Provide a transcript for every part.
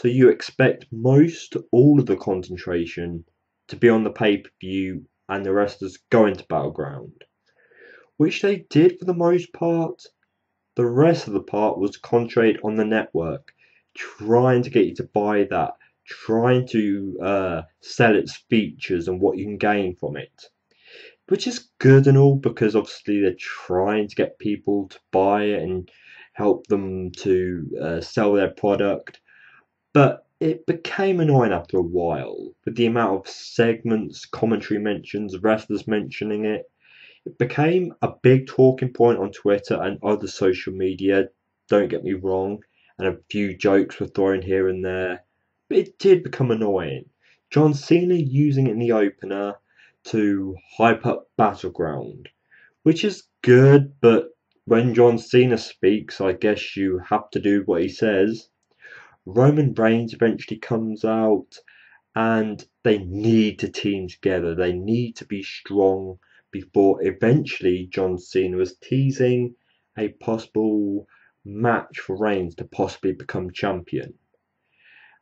So you expect most all of the concentration to be on the pay-per-view and the rest is going to Battleground, which they did for the most part. The rest of the part was concentrated on the network, trying to get you to buy that, trying to sell its features and what you can gain from it. Which is good and all because obviously they're trying to get people to buy it and help them to sell their product. But it became annoying after a while with the amount of segments, commentary mentions, wrestlers mentioning it. It became a big talking point on Twitter and other social media, don't get me wrong, and a few jokes were thrown here and there. But it did become annoying. John Cena using it in the opener to hype up Battleground, which is good, but when John Cena speaks, I guess you have to do what he says. Roman Reigns eventually comes out, and they need to team together. They need to be strong before eventually John Cena was teasing a possible match for Reigns to possibly become champion.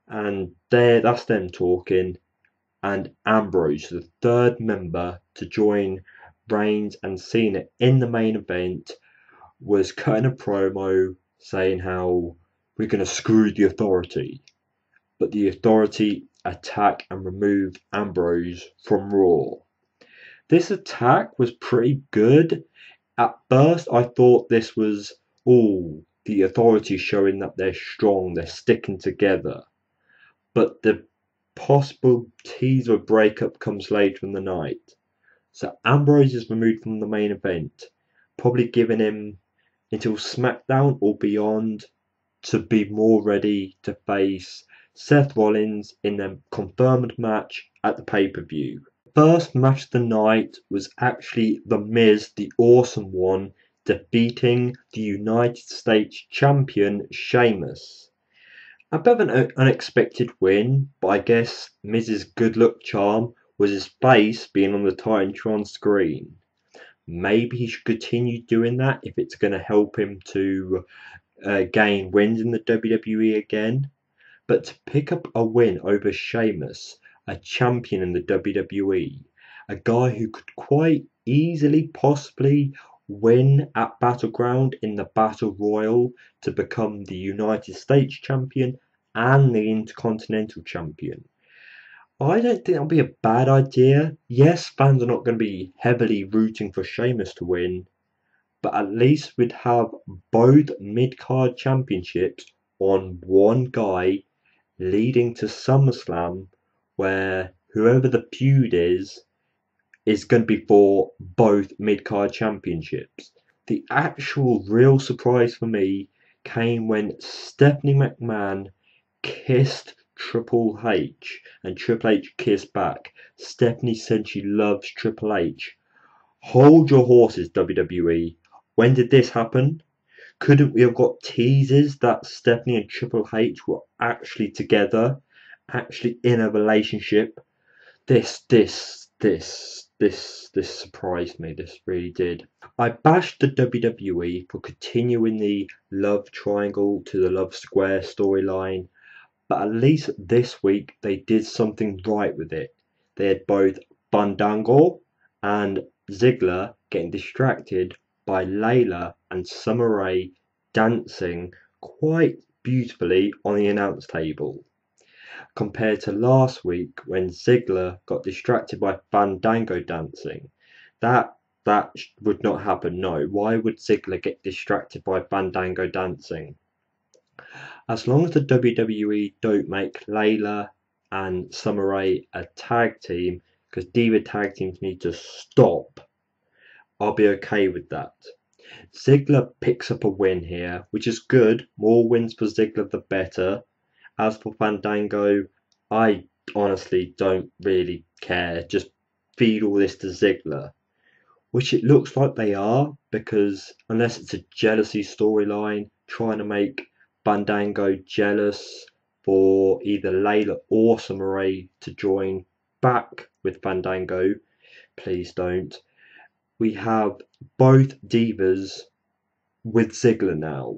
And that's them talking. And Ambrose, the third member to join Reigns and Cena in the main event, was cutting a promo saying how we're going to screw the Authority. But the Authority attack and remove Ambrose from Raw. This attack was pretty good. At first I thought this was the Authority showing that they're strong, they're sticking together. But the possible teaser breakup comes later in the night. So Ambrose is removed from the main event, probably giving him until SmackDown or beyond to be more ready to face Seth Rollins in their confirmed match at the pay-per-view. First match of the night was actually The Miz, the Awesome One, defeating the United States Champion Sheamus. A bit of an unexpected win, but I guess Miz's good luck charm was his face being on the Titantron screen. Maybe he should continue doing that if it's going to help him to gain wins in the WWE again. But to pick up a win over Sheamus, a champion in the WWE, a guy who could quite easily possibly win at Battleground in the Battle Royal to become the United States Champion and the Intercontinental Champion. I don't think that'll be a bad idea. Yes, fans are not going to be heavily rooting for Sheamus to win, but at least we'd have both mid-card championships on one guy leading to SummerSlam, where whoever the feud is going to be for both mid-card championships. The actual real surprise for me came when Stephanie McMahon kissed Triple H and Triple H kissed back. Stephanie said she loves Triple H. Hold your horses, WWE. When did this happen? Couldn't we have got teasers that Stephanie and Triple H were actually together, actually in a relationship? This surprised me. This really did. I bashed the WWE for continuing the love triangle to the love square storyline, but at least this week they did something right with it. They had both Fandango and Ziggler getting distracted by Layla and Summer Rae dancing quite beautifully on the announce table, compared to last week when Ziggler got distracted by Fandango dancing. That would not happen, no. Why would Ziggler get distracted by Fandango dancing? As long as the WWE don't make Layla and Summer Rae a tag team, because Diva tag teams need to stop, I'll be okay with that. Ziggler picks up a win here, which is good. More wins for Ziggler the better. As for Fandango, I honestly don't really care. Just feed all this to Ziggler, which it looks like they are, because unless it's a jealousy storyline trying to make Fandango jealous for either Layla or Summer Rae to join back with Fandango, please don't. We have both divas with Ziggler now.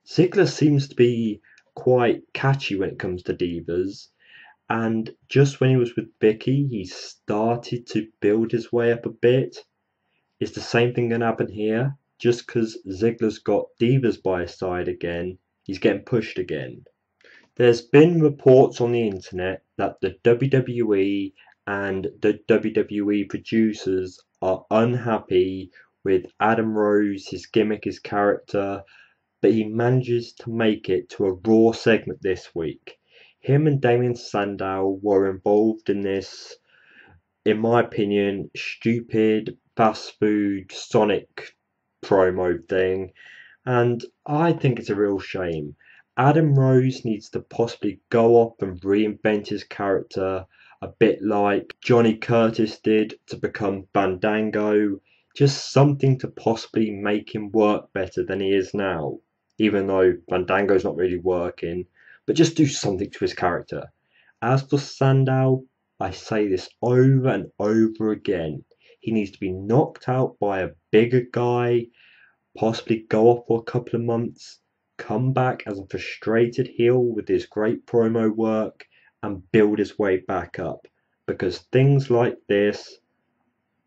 Ziggler seems to be quite catchy when it comes to divas. And just when he was with Vicky, he started to build his way up a bit. Is the same thing going to happen here? Just because Ziggler's got divas by his side again, he's getting pushed again. There's been reports on the internet that the WWE and the WWE producers are unhappy with Adam Rose, his gimmick, his character, but he manages to make it to a Raw segment this week. Him and Damien Sandow were involved in this, in my opinion, stupid fast food Sonic promo thing, and I think it's a real shame. Adam Rose needs to possibly go off and reinvent his character a bit like Johnny Curtis did to become Fandango. Just something to possibly make him work better than he is now, even though Fandango's not really working, but just do something to his character. As for Sandow, I say this over and over again. He needs to be knocked out by a bigger guy, possibly go off for a couple of months, come back as a frustrated heel with his great promo work, and build his way back up. Because things like this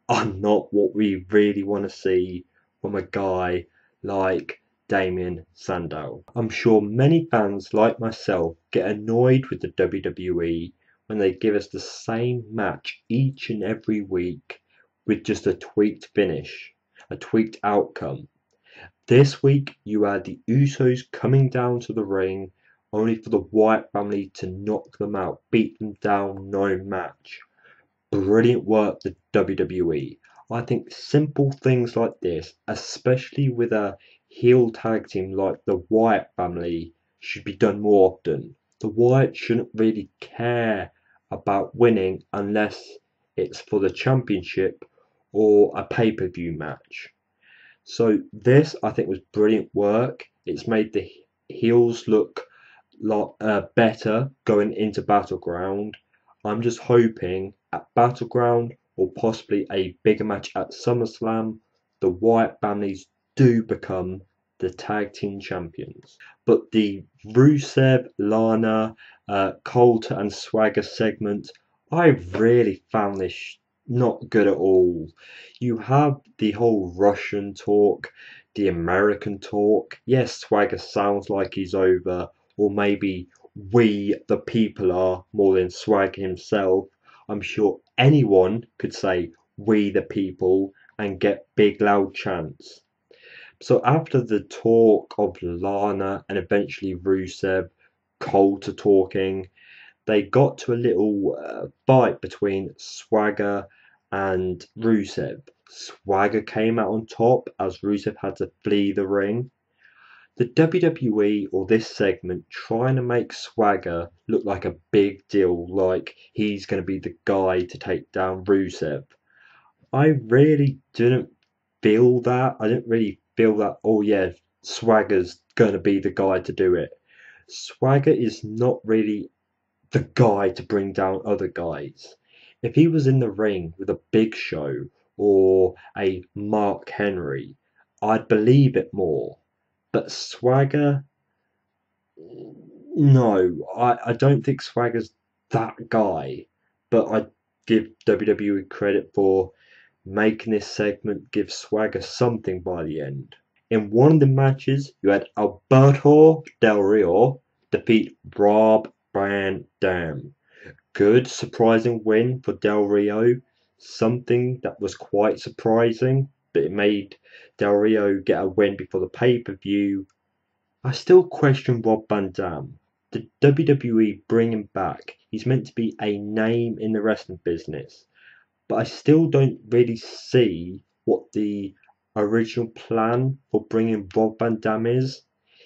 are not what we really want to see from a guy like Damien Sandow. I'm sure many fans like myself get annoyed with the WWE when they give us the same match each and every week with just a tweaked finish, a tweaked outcome. This week you had the Usos coming down to the ring only for the Wyatt family to knock them out, beat them down, no match. Brilliant work, the WWE. I think simple things like this, especially with a heel tag team like the Wyatt family, should be done more often. The Wyatt shouldn't really care about winning unless it's for the championship or a pay-per-view match. So this, I think, was brilliant work. It's made the heels look better going into BattleGround. I'm just hoping at BattleGround or possibly a bigger match at SummerSlam, the Wyatt families do become the tag team champions. But the Rusev, Lana, Coulter and Swagger segment, I really found this not good at all. You have the whole Russian talk, the American talk. Yes, Swagger sounds like he's over, or maybe we the people are more than Swagger himself. I'm sure anyone could say we the people and get big loud chants. So after the talk of Lana and eventually Rusev, Coulter talking, they got to a little fight between Swagger and Rusev. Swagger came out on top as Rusev had to flee the ring. The WWE or this segment trying to make Swagger look like a big deal, like he's going to be the guy to take down Rusev. I really didn't feel that. I didn't really feel that, oh yeah, Swagger's going to be the guy to do it. Swagger is not really the guy to bring down other guys. If he was in the ring with a Big Show or a Mark Henry, I'd believe it more. But Swagger, no, I don't think Swagger's that guy. But I give WWE credit for making this segment give Swagger something by the end. In one of the matches, you had Alberto Del Rio defeat Rob Van Dam. Good, surprising win for Del Rio. Something that was quite surprising, but it made Del Rio get a win before the pay-per-view. I still question Rob Van Dam. The WWE bring him back. He's meant to be a name in the wrestling business. But I still don't really see what the original plan for bringing Rob Van Dam is.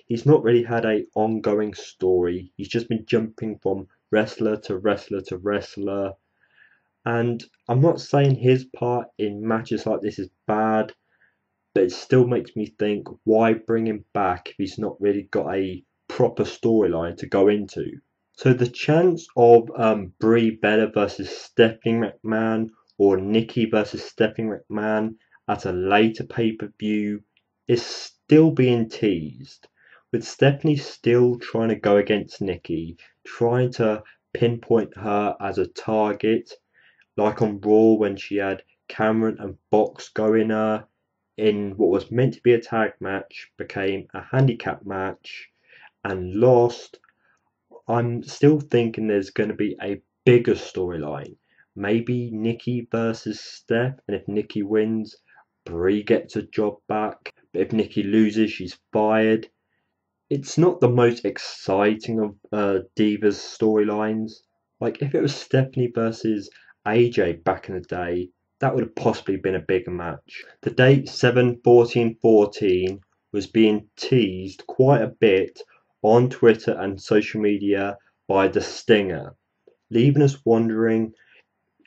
He's not really had an ongoing story. He's just been jumping from wrestler to wrestler to wrestler. And I'm not saying his part in matches like this is bad, but it still makes me think, why bring him back if he's not really got a proper storyline to go into? So the chance of Brie Bella versus Stephanie McMahon or Nikki versus Stephanie McMahon at a later pay-per-view is still being teased. with Stephanie still trying to go against Nikki, trying to pinpoint her as a target, like on Raw when she had Cameron and Box going in what was meant to be a tag match, became a handicap match and lost. I'm still thinking there's going to be a bigger storyline. Maybe Nikki versus Steph, and if Nikki wins, Brie gets a job back. But if Nikki loses, she's fired. It's not the most exciting of Divas storylines. Like, if it was Stephanie versus AJ back in the day, that would have possibly been a bigger match. The date 7/14/14 was being teased quite a bit on Twitter and social media by the Stinger, leaving us wondering,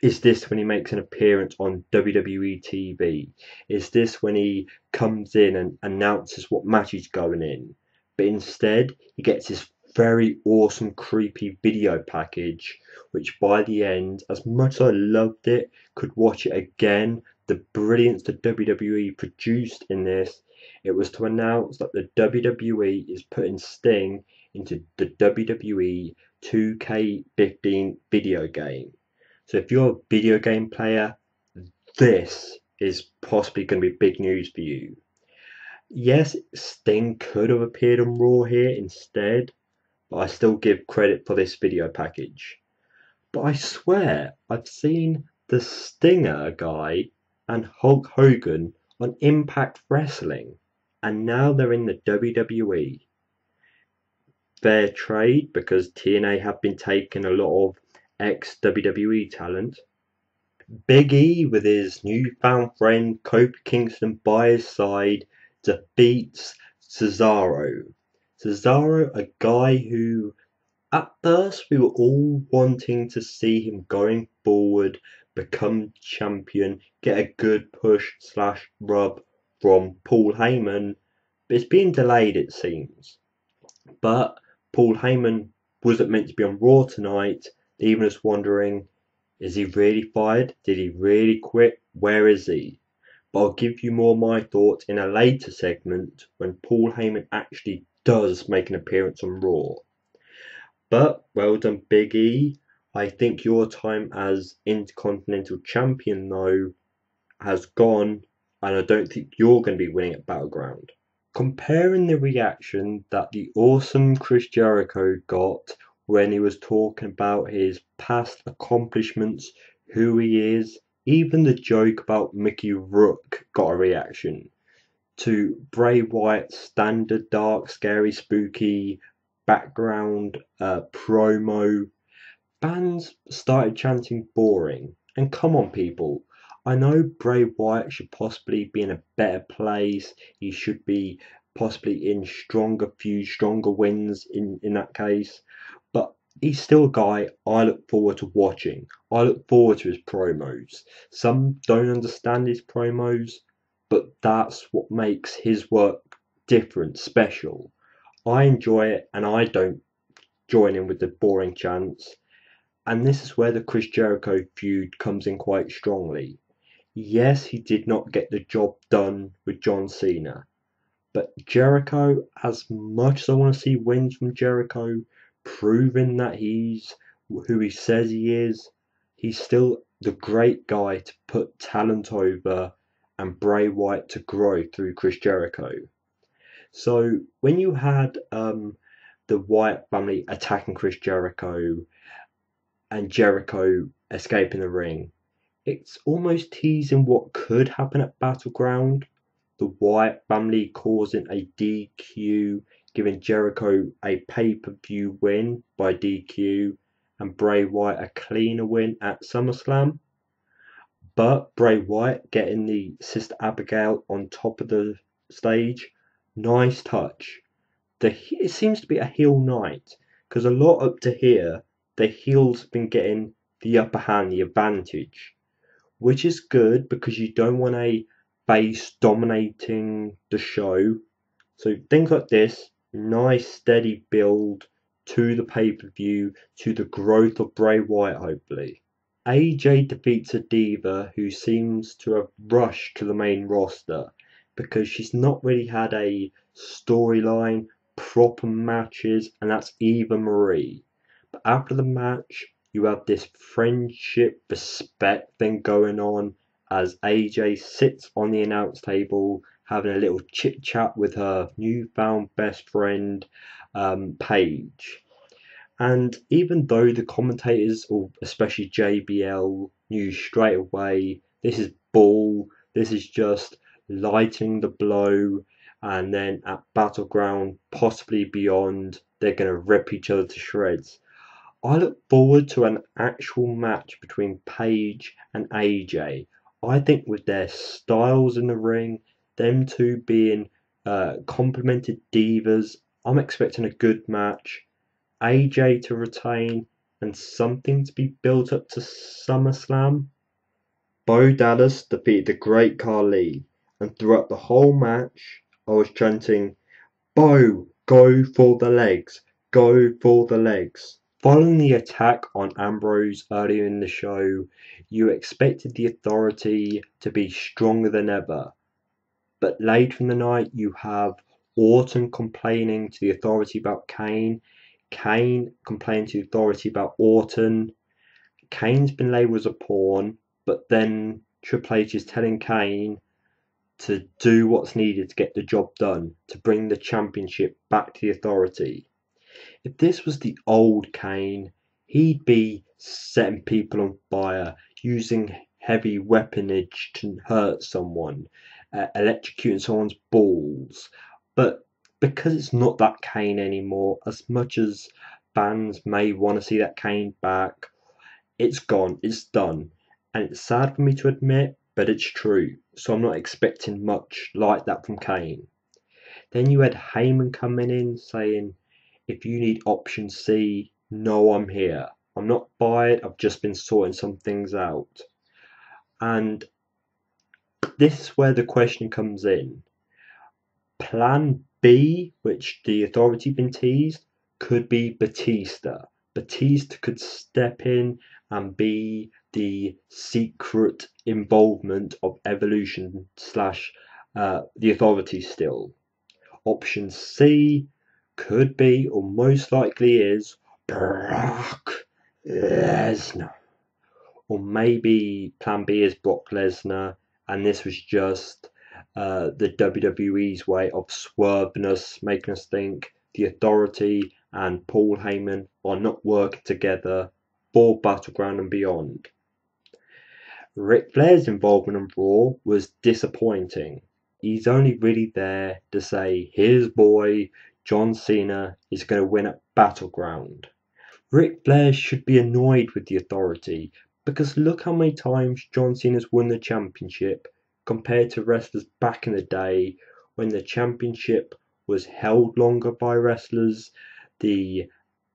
is this when he makes an appearance on WWE TV? Is this when he comes in and announces what match he's going in? But instead, he gets this very awesome, creepy video package, which by the end, as much as I loved it, could watch it again. The brilliance that WWE produced in this, it was to announce that the WWE is putting Sting into the WWE 2K15 video game. So if you're a video game player, this is possibly going to be big news for you. Yes, Sting could have appeared on Raw here instead, but I still give credit for this video package. But I swear, I've seen the Stinger guy and Hulk Hogan on Impact Wrestling, and now they're in the WWE. Fair trade, because TNA have been taking a lot of ex-WWE talent. Big E, with his newfound friend Kofi Kingston by his side, defeats Cesaro. Cesaro, a guy who at first we were all wanting to see him going forward, become champion, get a good push / rub from Paul Heyman, but it's been delayed, it seems. But Paul Heyman wasn't meant to be on Raw tonight, leaving us wondering, is he really fired? Did he really quit? Where is he? But I'll give you more my thoughts in a later segment when Paul Heyman actually does make an appearance on Raw. But well done, Big E. I think your time as Intercontinental Champion, though, has gone, and I don't think you're going to be winning at BattleGround. Comparing the reaction that the awesome Chris Jericho got when he was talking about his past accomplishments, who he is, even the joke about Mickey Rourke got a reaction, to Bray Wyatt's standard dark, scary, spooky background promo, fans started chanting boring. And come on, people, I know Bray Wyatt should possibly be in a better place. He should be possibly in stronger feuds, stronger wins in that case. But he's still a guy I look forward to watching. I look forward to his promos. Some don't understand his promos, but that's what makes his work different, special. I enjoy it, and I don't join in with the boring chants. And this is where the Chris Jericho feud comes in quite strongly. Yes, he did not get the job done with John Cena, but Jericho, as much as I want to see wins from Jericho, proving that he's who he says he is, he's still the great guy to put talent over and Bray Wyatt to grow through Chris Jericho. So when you had the Wyatt family attacking Chris Jericho and Jericho escaping the ring, it's almost teasing what could happen at BattleGround. The Wyatt family causing a DQ, giving Jericho a pay-per-view win by DQ, and Bray Wyatt a cleaner win at SummerSlam. But Bray Wyatt getting the Sister Abigail on top of the stage, nice touch. It seems to be a heel night, because a lot up to here, the heels have been getting the upper hand, the advantage, which is good because you don't want a face dominating the show. So things like this, nice steady build to the pay-per-view, to the growth of Bray Wyatt, hopefully. AJ defeats a Diva who seems to have rushed to the main roster because she's not really had a storyline, proper matches, and that's Eva Marie. But after the match, you have this friendship, respect thing going on as AJ sits on the announce table having a little chit chat with her newfound best friend, Paige. And even though the commentators, or especially JBL, knew straight away this is bull, this is just lightening the blow, and then at BattleGround, possibly beyond, they're going to rip each other to shreds. I look forward to an actual match between Paige and AJ. I think with their styles in the ring, them two being complemented divas, I'm expecting a good match. AJ to retain and something to be built up to SummerSlam. Bo Dallas defeated the Great Khali, and throughout the whole match, I was chanting, Bo, go for the legs, go for the legs. Following the attack on Ambrose earlier in the show, you expected the Authority to be stronger than ever. But later in the night, you have Orton complaining to the Authority about Kane, Kane complaining to the Authority about Orton. Kane's been labelled as a pawn, but then Triple H is telling Kane to do what's needed to get the job done, to bring the championship back to the Authority. If this was the old Kane, he'd be setting people on fire, using heavy weaponage to hurt someone, electrocuting someone's balls. But because it's not that Kane anymore, as much as fans may want to see that Kane back, it's gone, it's done. And it's sad for me to admit, but it's true. So I'm not expecting much like that from Kane. Then you had Heyman coming in saying, if you need option C, no, I'm here. I'm not fired, I've just been sorting some things out. And this is where the question comes in. Plan B, which the Authority have been teased, could be Batista. Batista could step in and be the secret involvement of Evolution / the Authority still. Option C could be, or most likely is, Brock Lesnar. Or maybe plan B is Brock Lesnar, and this was just the WWE's way of swerving us, making us think the Authority and Paul Heyman are not working together for BattleGround and beyond. Ric Flair's involvement in Raw was disappointing. He's only really there to say his boy John Cena is going to win at BattleGround. Ric Flair should be annoyed with the Authority because look how many times John Cena's won the championship compared to wrestlers back in the day when the championship was held longer by wrestlers. The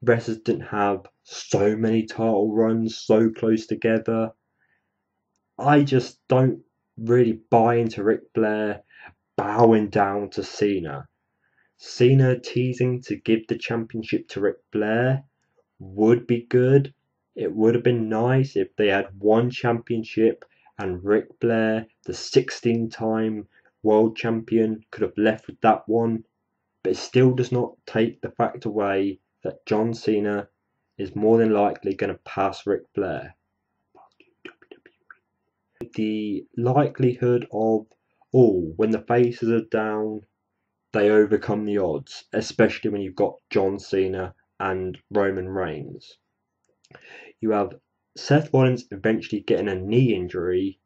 wrestlers didn't have so many title runs so close together. I just don't really buy into Ric Flair bowing down to Cena. Cena teasing to give the championship to Ric Flair would be good. It would have been nice if they had one championship and Ric Flair, the 16-time world champion, could have left with that one. But it still does not take the fact away that John Cena is more than likely going to pass Ric Flair. The likelihood of, when the faces are down, they overcome the odds, especially when you've got John Cena and Roman Reigns. You have Seth Rollins eventually getting a knee injury,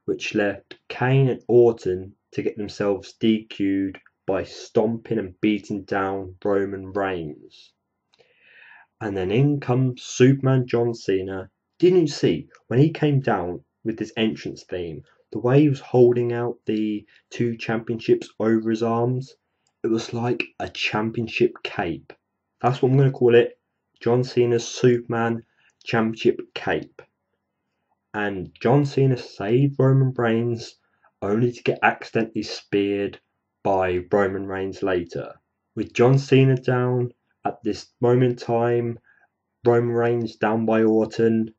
which left Kane and Orton to get themselves DQ'd by stomping and beating down Roman Reigns. And then in comes Superman John Cena. Didn't you see when he came down with his entrance theme, the way he was holding out the 2 championships over his arms? It was like a championship cape. That's what I'm going to call it. John Cena's Superman Championship cape. And John Cena saved Roman Reigns only to get accidentally speared by Roman Reigns later. With John Cena down at this moment in time, Roman Reigns down by Orton,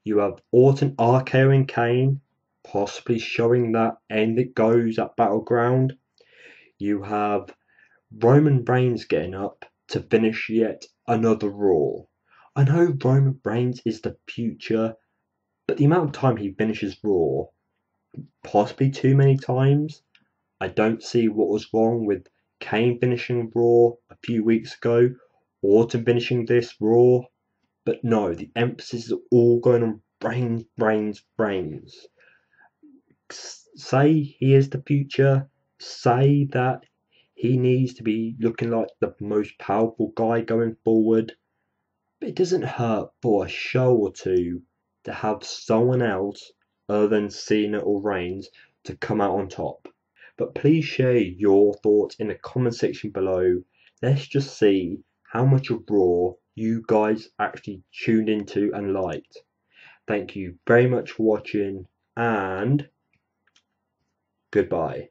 you have Orton RKOing Kane, possibly showing that end it goes at BattleGround. You have Roman Reigns getting up to finish yet another Raw. I know Roman Reigns is the future, but the amount of time he finishes Raw, possibly too many times. I don't see what was wrong with Kane finishing Raw a few weeks ago, Orton finishing this Raw. But no, the emphasis is all going on Reigns. Say he is the future. Say that he needs to be looking like the most powerful guy going forward. But it doesn't hurt for a show or two to have someone else other than Cena or Reigns to come out on top. But please share your thoughts in the comment section below. Let's just see how much of Raw you guys actually tuned into and liked. Thank you very much for watching, and goodbye.